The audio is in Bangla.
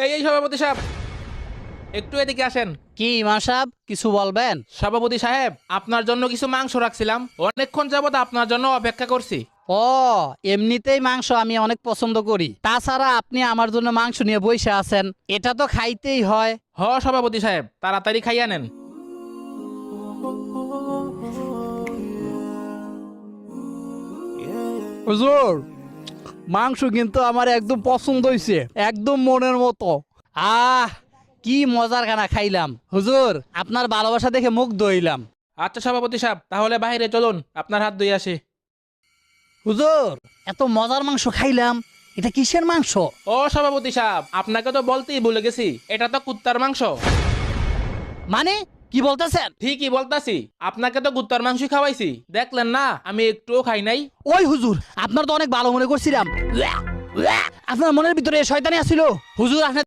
এই সভাপতি সাহেব, একটু এদিকে আসেন। কি ইমাম সাহেব, কিছু বলবেন? সভাপতি সাহেব, আপনার জন্য কিছু মাংস রাখছিলাম, অনেকক্ষণ যাবত আপনার জন্য অপেক্ষা করছি। ও, এমনিতেই মাংস আমি অনেক পছন্দ করি, তাছাড়া আপনি আমার জন্য মাংস নিয়ে বসে আছেন, এটা তো খাইতেই হয়। সভাপতি সাহেব, তাড়াতাড়ি খাইয়া নেন। হুজুর, মাংস কিন্তু আমার একদম পছন্দ হয়েছে, একদম মনের মতো। আহ, কি মজার খানা খাইলাম হুজুর, আপনার ভালোবাসা দেখে মুগ্ধ হইলাম। আচ্ছা সভাপতি সাহেব, তাহলে বাইরে চলুন, আপনার হাত ধুয়ে আসি। হুজুর, এত মজার মাংস খাইলাম, এটা কিসের মাংস? সভাপতি সাহেব, আপনাকে তো বলতেই ভুলে গেছি, এটা তো কুত্তার মাংস। মানে কি বলতেছেন? ঠিকই বলতাছি, আপনাকে তো কুত্তার মাংস খাওয়াইছি, দেখলেন না আমি একটুও খাই নাই। ওই হুজুর, আপনার তো অনেক ভালো মনে করছিলাম, আপনার মনের ভিতরে শয়তানি আছিল। হুজুর, আপনি